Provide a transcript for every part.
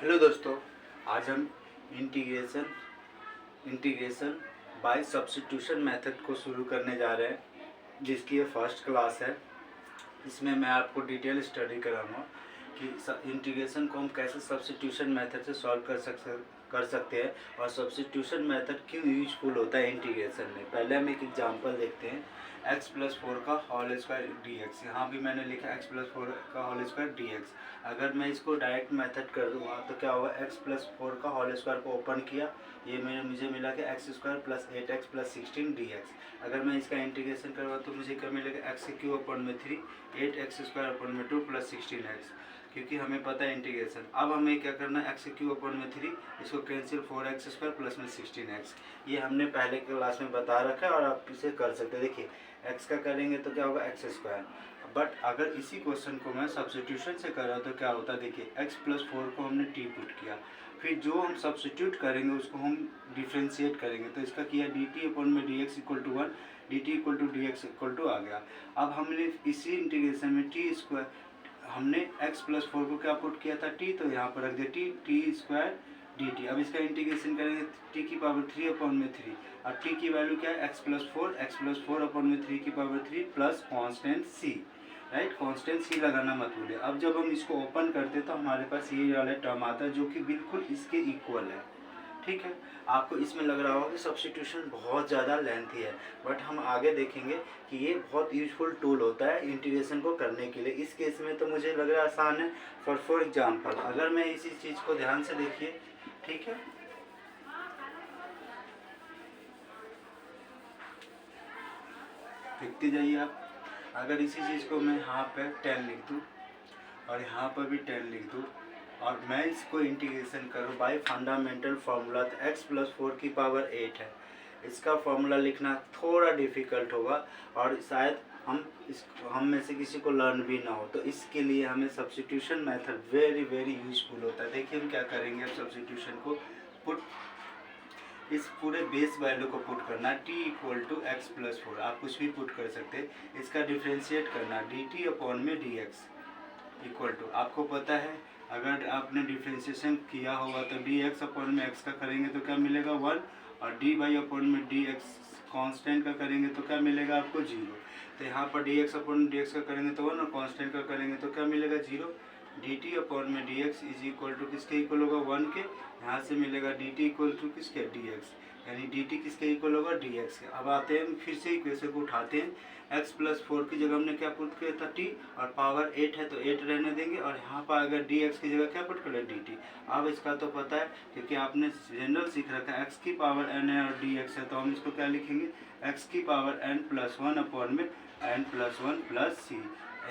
Hello दोस्तों, आज हम integration integration by substitution method को शुरू करने जा रहे हैं, जिसकी ये फर्स्ट क्लास है। इसमें मैं आपको डिटेल स्टडी कराऊंगा कि इंटीग्रेशन को हम कैसे सब्स्टिट्यूशन मेथड से सॉल्व कर सकते हैं और सब्स्टिट्यूशन मेथड क्यों यूजफुल होता है इंटीग्रेशन में। पहले हम एक एग्जांपल देखते हैं, x+4 का होल स्क्वायर dx। यहाँ भी मैंने लिखा x+4 का होल स्क्वायर dx। अगर मैं इसको डायरेक्ट मेथड कर दूँगा तो क्या होगा, x+4 का होल स्क्वायर को ओपन किया, ये मुझे मिला कि x² + 8x + 16 dx। अगर मैं इसका इंटीग्रेशन करवा तो मुझे क्या मिलेगा, x³ 8x² 2 + 16x, क्योंकि हमें पता है इंटीग्रेशन। अब हमें क्या करना है, x³ इसको कैंसिल 4x² प्लस में 16x। ये हमने पहले क्लास में बता रखा है और आप इसे कर सकते हैं। देखिए x का करेंगे तो क्या होगा x², बट अगर इसी क्वेश्चन को मैं सब्स्टिट्यूशन से कर रहा हूँ तो क्या होता है, देखिए x+4 को हमने t पुट किया, फिर जो हम सब्स्टिट्यूट करेंगे उसको हम डिफ्रेंशिएट करेंगे, तो इसका किया dt/dx = 1, dt/dx = आ गया। अब हमने इसी इंटीग्रेशन में t² हमने x+4 को क्या पुट किया था t, तो यहाँ पर रख दिया t² dt। अब इसका इंटीग्रेशन करेंगे t³ 3/3। अब t की वैल्यू क्या है, x+4/3 plus constant c, right. Constant c लगाना मत भूलिए। अब जब हम इसको ओपन करते तो हमारे पास ये वाला टर्म आता है जो कि बिल्कुल इसके इक्वल है, ठीक है। आपको इसमें लग रहा होगा कि सब्स्टिट्यूशन बहुत ज़्यादा लेंथी है, बट हम आगे देखेंगे कि ये बहुत यूजफुल टूल होता है इंटीग्रेशन को करने के लिए। इस केस में तो मुझे लग रहा है आसान है। फॉर एग्जांपल अगर मैं इसी चीज़ को ध्यान से देखिए, ठीक है, देखते जाइए आप। अगर इसी चीज़ को मैं यहाँ पे 10 लिख दूँ और यहाँ पर भी 10 लिख दूँ और मैं इसको इंटीग्रेशन करूँ बाय फंडामेंटल फार्मूला, तो x+4 की पावर 8 है। इसका फार्मूला लिखना थोड़ा डिफ़िकल्ट होगा और शायद हम में से किसी को लर्न भी ना हो, तो इसके लिए हमें substitution method very very useful होता है। देखिए हम क्या करेंगे, अब सब्स्टिट्यूशन को पुट, इस पूरे बेस वैल्यू को पुट करना t = x+4, आप कुछ भी पुट कर सकते हैं। इसका डिफ्रेंशिएट करना dt/dx = आपको पता है, अगर आपने डिफ्रेंशिएशन किया होगा तो dx/x का करेंगे तो क्या मिलेगा 1, और dy/dx कांस्टेंट का करेंगे तो क्या मिलेगा आपको 0। तो यहाँ पर dx/dx का करेंगे तो 1 और कांस्टेंट का करेंगे तो क्या मिलेगा 0। dt/dx = किसके इक्वल होगा 1 के, यहाँ से मिलेगा dt = किसके dx, यानी dt किसके इक्वल होगा dx के। अब आते हैं फिर से इक्वेशन को उठाते हैं, x+4 की जगह हमने क्या पुट किया था t, और पावर 8 है तो 8 रहने देंगे, और यहाँ पर अगर dx की जगह क्या पुट करें dt। अब इसका तो पता है क्योंकि आपने जनरल सीख रखा है, x की पावर n है और dx है, तो हम इसको क्या लिखेंगे, x की पावर n+1/n+1 प्लस c,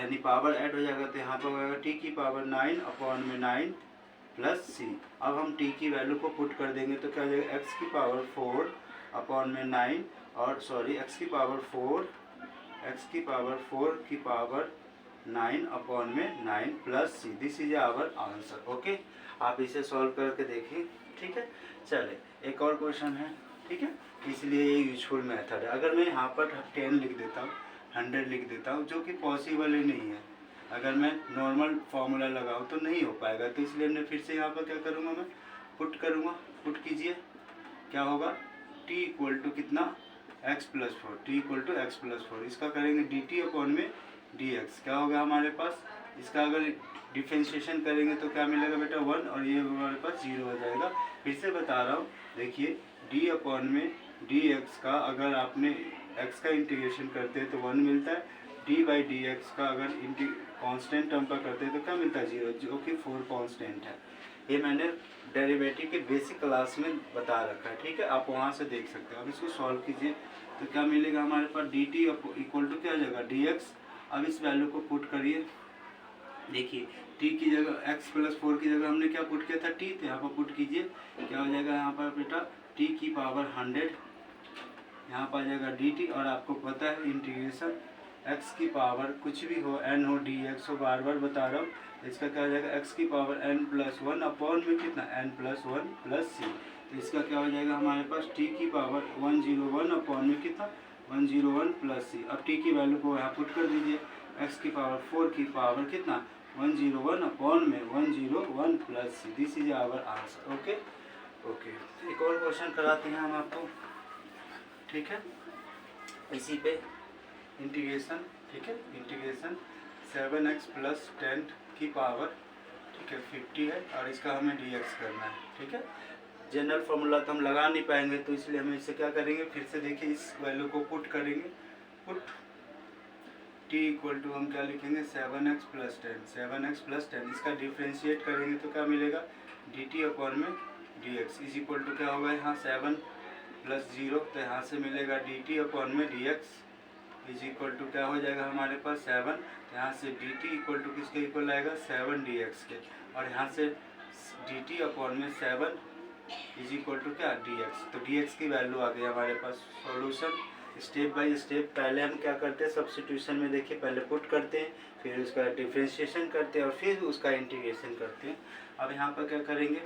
यानी पावर ऐड हो जाएगा तो यहाँ पर होगा t की पावर 9/9 प्लस c। अब हम t की वैल्यू को पुट कर देंगे तो क्या हो जाएगा, x की पावर 4/9 और सॉरी x की power 4/9 plus c। This is our answer. Okay, आप इसे सॉल्व करके देखिए, ठीक है। चले एक और क्वेश्चन है, ठीक है, इसलिए ये यूजफुल मेथड है। अगर मैं यहाँ पर 10 लिख देता हूँ, 100 लिख देता हूँ, जो कि पॉसिबल ही नहीं है। अगर मैं नॉर्मल फार्मूला लगाऊँ तो नहीं हो पाएगा, तो इसलिए मैं फिर से यहाँ पर क्या करूँगा, मैं पुट करूँगा। पुट कीजिए, क्या होगा, t = कितना, x+4, t = x+4। इसका करेंगे dt/dx, क्या होगा हमारे पास, इसका अगर डिफ्रेंशिएशन करेंगे तो क्या मिलेगा बेटा 1, और ये हमारे पास 0 हो जाएगा। फिर से बता रहा हूँ, देखिए d/dx का अगर आपने x का इंटीग्रेशन करते हैं तो 1 मिलता है, d/dx का अगर कांस्टेंट टर्म का करते हैं तो क्या मिलता है 0, जो कि 4 कांस्टेंट है। ये मैंने डेरिवेटिव के बेसिक क्लास में बता रखा है, ठीक है, आप वहाँ से देख सकते हो। अब इसको सॉल्व कीजिए तो क्या मिलेगा हमारे पास, dt = क्या हो जाएगा dx। अब इस वैल्यू को पुट करिए, देखिए t की जगह x+4 की जगह हमने क्या पुट किया था t, तो यहाँ पर पुट कीजिए, क्या हो जाएगा यहाँ पर बेटा t की पावर 100, यहाँ पर आ जाएगा dt, और आपको पता है इंटीग्रेशन x की पावर कुछ भी हो, n हो, dx हो, बार बार बता रहा हूँ, इसका क्या हो जाएगा x की पावर n+1 अपॉन में कितना n+1 प्लस c। तो इसका क्या हो जाएगा हमारे पास t की पावर 101 अपॉन में कितना 101 प्लस c। अब t की वैल्यू को यहाँ पुट कर दीजिए, x की पावर 4 की पावर कितना 101 अपॉन में 101 plus C, this is our answer. Okay okay, एक और क्वेश्चन कराते हैं हम आपको, ठीक है, इसी पे इंटीग्रेशन, ठीक है, इंटीग्रेशन 7x प्लस 10 की पावर, ठीक है, 50 है और इसका हमें dx करना है, ठीक है। जनरल फार्मूला तो हम लगा नहीं पाएंगे, तो इसलिए हम इससे क्या करेंगे, फिर से देखिए इस वैल्यू को पुट करेंगे, पुट t इक्वल टू हम क्या लिखेंगे 7x प्लस 10, 7x प्लस 10, इसका डिफ्रेंशिएट करेंगे तो क्या मिलेगा dt अपॉन में dx इज इक्वल टू क्या होगा यहाँ 7 प्लस 0, तो यहाँ से मिलेगा dt अपॉन में dx इज इक्वल टू क्या हो जाएगा हमारे पास 7, तो यहाँ से dt इक्वल टू किसके इक्वल आएगा 7 dx के, और यहाँ से dt अपॉन में 7 इज इक्वल टू क्या dx, तो dx की वैल्यू आ गई हमारे पास। सॉल्यूशन स्टेप बाय स्टेप, पहले हम क्या करते हैं सब्स्टिट्यूशन में, देखिए पहले पुट करते हैं, फिर उसका डिफ्रेंशिएशन करते हैं और फिर उसका इंटीग्रेशन करते हैं। अब यहाँ पर क्या करेंगे,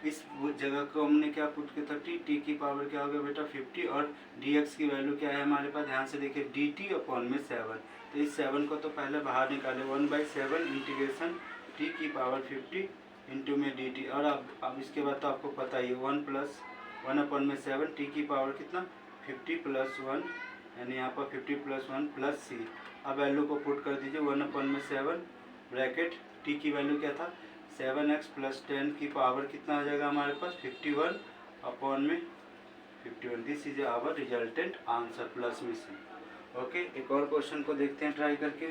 इस जगह को हमने क्या पुट किया था t की पावर क्या हो गया बेटा 50, और dx की वैल्यू क्या है हमारे पास, ध्यान से देखिए dt अपॉन में 7, तो इस 7 को तो पहले बाहर निकाले 1/7 इंटीग्रेशन t की पावर 50 इंटू में dt, और अब इसके बाद तो आपको पता ही 1 प्लस 1 अपॉन में 7 t की पावर कितना 50 प्लस 1, यानी यहाँ पर 50 प्लस 1 प्लस सी। अब वैल्यू को पुट कर दीजिए 1 अपॉन में 7 ब्रैकेट t की वैल्यू क्या था 7x प्लस 10 की पावर कितना आ जाएगा हमारे पास 51 अपॉन में 51, this is our resultant answer plus में सी। ओके, एक और क्वेश्चन को देखते हैं ट्राई करके।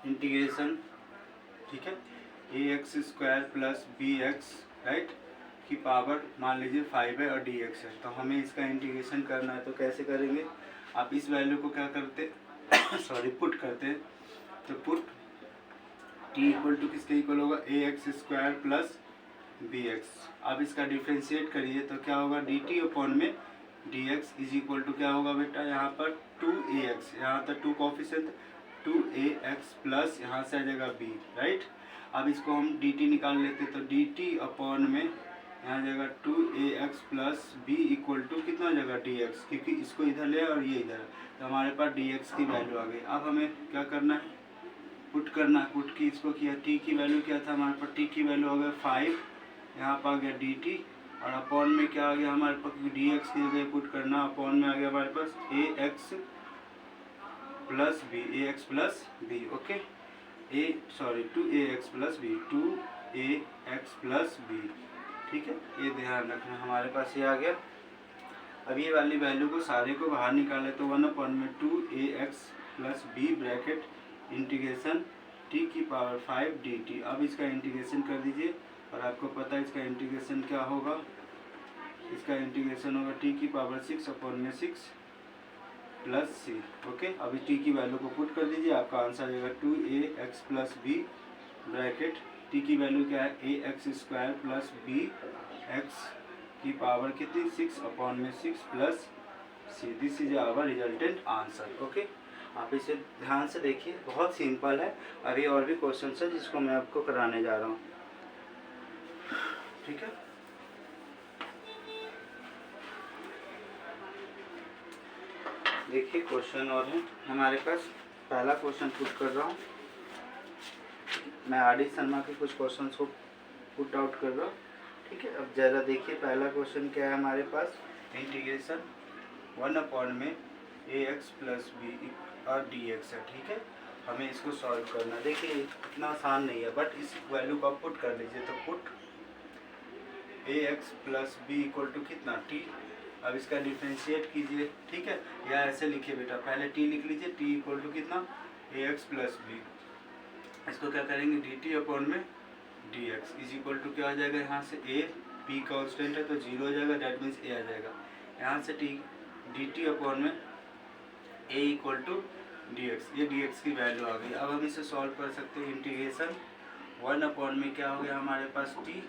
इंटीग्रेशन, ठीक है, ax square plus bx right की पावर मान लीजिए 5 है और dx है, तो हमें इसका इंटीग्रेशन करना है, तो कैसे करेंगे, आप इस वैल्यू को क्या करते सॉरी पुट करते हैं, तो पुट t इक्वल टू किसके इक्वल होगा ax स्क्वायर प्लस bx, अब इसका डिफ्रेंशिएट करिए तो क्या होगा dt अपॉन में dx इज इक्वल टू क्या होगा बेटा यहाँ पर 2ax, यहाँ तक 2 कोफिशिएंट 2ax प्लस यहाँ से आ जाएगा b राइट। अब इसको हम dt निकाल लेते तो dt अपॉन में यहाँ जाएगा 2ax plus b equal to कितना हो जाएगा dx, क्योंकि इसको इधर ले और ये इधर, तो हमारे पास dx की वैल्यू आ गई। अब हमें क्या करना है पुट करना है, पुट की इसको किया, t की वैल्यू क्या था हमारे पास, t की वैल्यू हो गया 5, यहाँ पर आ गया dt और अपॉन में क्या आ गया हमारे पास dx की जगह पुट करना, अपॉन में आ गया हमारे पास ax plus b, ax plus b, okay, 2ax plus b, 2ax plus b, ठीक है, ये ध्यान रखना हमारे पास ये आ गया। अब ये वाली वैल्यू को सारे को बाहर निकाले तो 1 अपॉन में 2ax plus b bracket integration t की पावर 5 dt, अब इसका इंटीग्रेशन कर दीजिए और आपको पता है इसका इंटीग्रेशन क्या होगा, इसका इंटीग्रेशन होगा t की पावर 6 अपॉन में 6 प्लस सी। ओके, अभी t की वैल्यू को पुट कर दीजिए, आपका आंसर आ जाएगा 2ax plus b bracket t की वैल्यू क्या है ax square plus b x की पावर कितनी 6 अपॉन में 6 plus C, this is our resultant answer. Okay, आप इसे ध्यान से देखिए, बहुत सिंपल है। अभी और भी क्वेश्चन है जिसको मैं आपको कराने जा रहा हूँ, ठीक है। देखिए क्वेश्चन और है हमारे पास, पहला क्वेश्चन पुट कर रहा हूँ मैं, आर.डी. शर्मा के कुछ क्वेश्चन को पुट आउट कर रहा हूँ, ठीक है। अब ज़रा देखिए पहला क्वेश्चन क्या है हमारे पास, इंटीग्रेशन 1 अपॉन में ax प्लस b और dx है, ठीक है। हमें इसको सॉल्व करना, देखिए इतना आसान नहीं है, बट इस वैल्यू को आप पुट कर लीजिए, तो put ax plus b equal to कितना t, अब इसका डिफ्रेंशिएट कीजिए, ठीक है, या ऐसे लिखिए बेटा, पहले t लिख लीजिए, t इक्वल टू कितना ax प्लस b, इसको क्या करेंगे dt अपॉन में dx इज इक्वल टू क्या आ जाएगा, यहाँ से a p कांस्टेंट है तो 0 हो जाएगा, डेट मीन्स a आ जाएगा, यहाँ से dt अपॉन में a इक्वल टू dx, ये dx की वैल्यू आ गई। अब हम इसे सॉल्व कर सकते हैं, इंटीग्रेशन 1 अपॉन में क्या हो गया हमारे पास t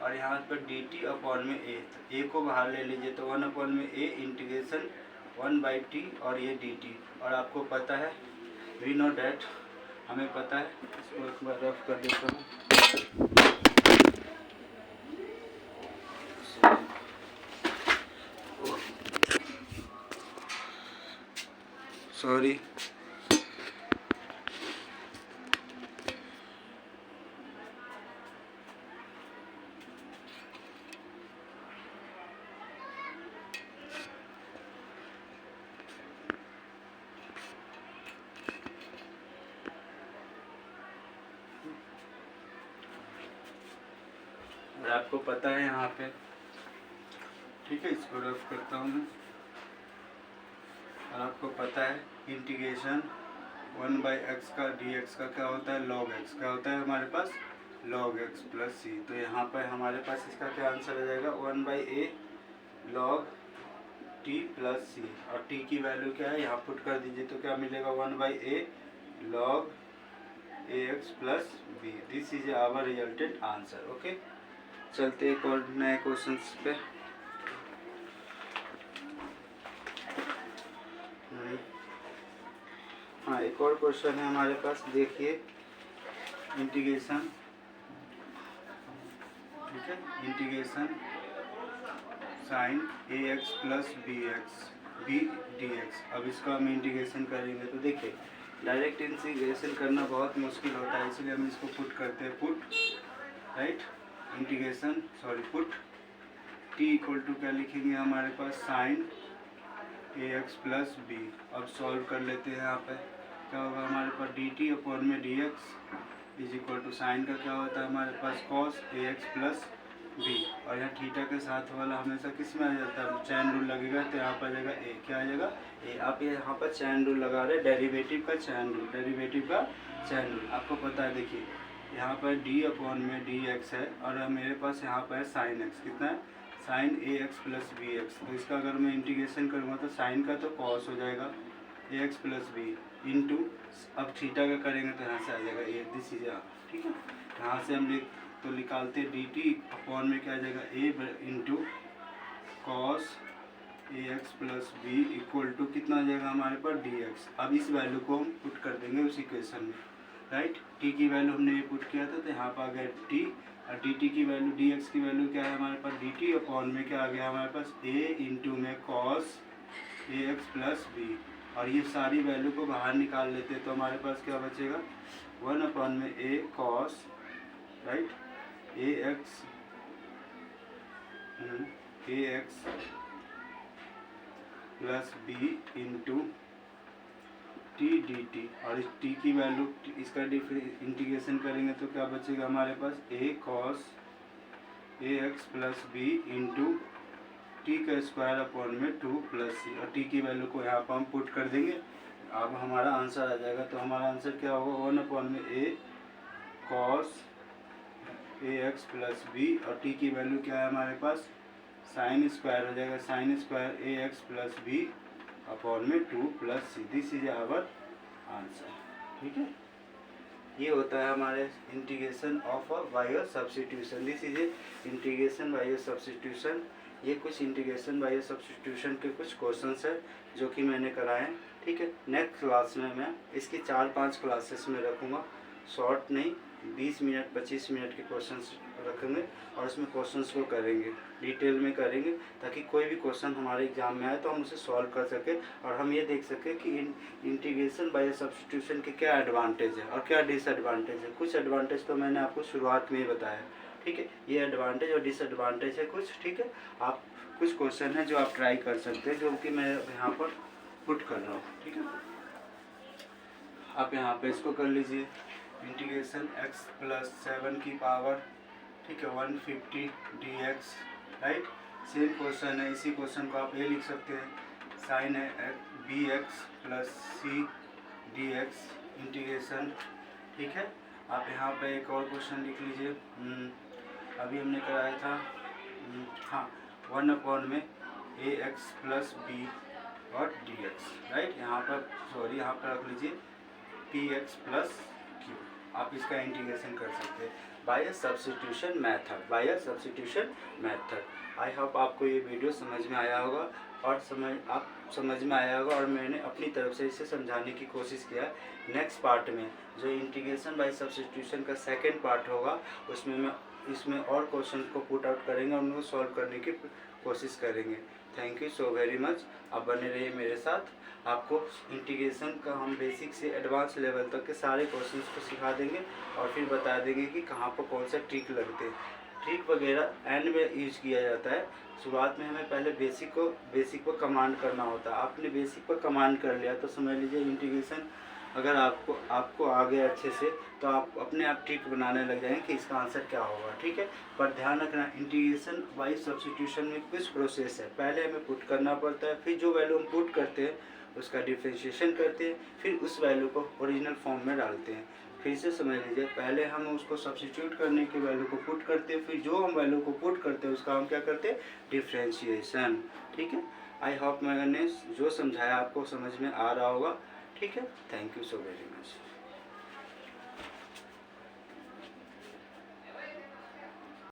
और यहाँ पर dt अपॉन में a को बाहर ले लीजिए, तो 1 अपॉन में a इंटीग्रेशन 1/t और ये dt, और आपको पता है वी नो डैट, हमें पता है, इसको एक बार रफ कर देता हूँ, सॉरी। और आपको पता है यहाँ पे, ठीक है, इसको रफ करता हूँ मैं। और आपको पता है इंटीग्रेशन 1/x का dx का क्या होता है, log x। क्या होता है हमारे पास, log x प्लस c। तो यहाँ पर हमारे पास इसका क्या आंसर आ जाएगा, 1/a log t plus c। और t की वैल्यू क्या है, यहाँ पुट कर दीजिए तो क्या मिलेगा, 1/a log ax plus b। This is our resulted answer. Okay, चलते एक और नए क्वेश्चन पे। हाँ, एक और क्वेश्चन है हमारे पास, देखिए इंटीग्रेशन, ठीक है, integration sine ax plus b dx। अब इसका हम इंटीग्रेशन करेंगे तो देखिए डायरेक्ट इंटीग्रेशन करना बहुत मुश्किल होता है, इसलिए हम इसको पुट करते हैं, put, right, integration, sorry put t equal to क्या लिखेंगे हमारे पास, साइन ax प्लस b। अब सॉल्व कर लेते हैं। यहाँ पे क्या होगा हमारे पास, dt अपॉन में dx is equal to sine का क्या होता है हमारे पास, cos ax प्लस b। और यहाँ थीटा के साथ वाला हमेशा किस में आ जाता है, चैन रूल लगेगा तो यहाँ पर आ जाएगा a। क्या आ जाएगा, a। आप ये यहाँ पर चैन रूल लगा रहे, डेरिवेटिव का चैन रूल, डेरिवेटिव का चैन रूल। आपको पता है, देखिए यहाँ पर d अपॉन में dx है और मेरे पास यहाँ पर है साइन x। कितना है, sine ax plus B X. तो इसका अगर मैं इंटीग्रेशन करूँगा तो साइन का तो कॉस हो जाएगा ax प्लस बी इंटू, अब थीटा का करेंगे तो यहाँ से आ जाएगा a। दिस इज, ठीक है, यहाँ से हम तो निकालते डी टी अपॉन में क्या आ जाएगा, a into cos ax plus B equal to कितना आ जाएगा हमारे पास, dx। अब इस वैल्यू को हम पुट कर देंगे उस इक्वेशन में, राइट। t की वैल्यू हमने ये पुट किया था तो यहाँ पर आ गया t, और dt की वैल्यू, dx की वैल्यू क्या है हमारे पास, dt अपॉन में क्या आ गया हमारे पास, a इंटू में cos ax प्लस b। और ये सारी वैल्यू को बाहर निकाल लेते हैं तो हमारे पास क्या बचेगा, 1 अपॉन में a cos, right, ax plus b into T D T. और इस टी की वैल्यू, इसका इंटीग्रेशन करेंगे तो क्या बचेगा हमारे पास, a cos ax plus B into T का स्क्वायर अपॉन में 2 प्लस सी। और टी की वैल्यू को यहाँ पर हम पुट कर देंगे, अब हमारा आंसर आ जाएगा। तो हमारा आंसर क्या होगा, 1 अपॉन में a cos ax plus B, और टी की वैल्यू क्या है हमारे पास, साइन स्क्वायर हो जाएगा, sine square ax plus B upon में 2 plus C. This is our answer, ठीक है। ये होता है हमारे integration of by substitution. This is integration by substitution. ये कुछ इंटीग्रेशन बाय सब्स्टिट्यूशन के कुछ क्वेश्चंस है जो कि मैंने कराए हैं, ठीक है। नेक्स्ट क्लास में मैं इसकी 4-5 क्लासेस में रखूँगा, शॉर्ट नहीं, 20 मिनट 25 मिनट के क्वेश्चंस रखेंगे और उसमें क्वेश्चंस को करेंगे, डिटेल में करेंगे, ताकि कोई भी क्वेश्चन हमारे एग्जाम में आए तो हम उसे सॉल्व कर सकें और हम ये देख सकें कि इंटीग्रेशन बाय सब्स्टिट्यूशन के क्या एडवांटेज है और क्या डिसएडवांटेज है। कुछ एडवांटेज तो मैंने आपको शुरुआत में ही बताया, ठीक है। ये एडवांटेज और डिसएडवांटेज है कुछ, ठीक है। आप कुछ क्वेश्चन है जो आप ट्राई कर सकते हैं, जो कि मैं यहाँ पर पुट कर रहा हूँ, ठीक है। आप यहाँ पे इसको कर लीजिए, इंटीग्रेशन x प्लस 7 की पावर, ठीक है, 150 dx, राइट। सेम क्वेश्चन है, इसी क्वेश्चन को आप ये लिख सकते हैं, साइन है bx प्लस सी dx इंटीग्रेशन, ठीक है। आप यहाँ पे एक और क्वेश्चन लिख लीजिए, अभी हमने कराया था, हाँ, 1 अपॉन में ax प्लस बी और dx, राइट। यहाँ पर सॉरी, यहाँ पर रख लीजिए px प्लस q। आप इसका इंटीग्रेशन कर सकते हैं by substitution method, by substitution method. I hope आपको ये वीडियो समझ में आया होगा और समझ में आया होगा और मैंने अपनी तरफ से इसे समझाने की कोशिश किया है। नेक्स्ट पार्ट में जो इंटीग्रेशन बाय सब्स्टिट्यूशन का सेकंड पार्ट होगा, उसमें मैं इसमें और क्वेश्चन को पुट आउट करेंगे और उनको सॉल्व करने की कोशिश करेंगे। Thank you so very much. आप बने रहिए मेरे साथ। आपको इंटीग्रेशन का हम बेसिक से एडवांस लेवल तक के सारे क्वेश्चंस को सिखा देंगे और फिर बता देंगे कि कहाँ पर कौन सा ट्रिक लगते हैं। ट्रिक वगैरह एंड में यूज किया जाता है। शुरुआत में हमें पहले बेसिक को कमांड करना होता है। आपने बेसिक पर कमांड कर लिया तो समझ लीजिए इंटीग्रेशन अगर आपको आ गया अच्छे से तो आप अपने आप ट्रिक बनाने लग जाएंगे कि इसका आंसर क्या होगा। ठीक है, पर ध्यान रखना इंटीग्रेशन बाई सब्स्टिट्यूशन में कुछ प्रोसेस है। पहले हमें पुट करना पड़ता है, फिर जो वैल्यू हम पुट करते हैं उसका डिफ्रेंशिएशन करते हैं, फिर उस वैल्यू को ओरिजिनल फॉर्म में डालते हैं। फिर से समझ लीजिए, पहले हम उसको सब्स्टिट्यूट करने की वैल्यू को पुट करते हैं, फिर जो हम वैल्यू को पुट करते हैं उसका हम क्या करते हैं, डिफ्रेंशिएशन। ठीक है, आई होप मैंने जो समझाया आपको समझ में आ रहा होगा। ठीक है, thank you so very much.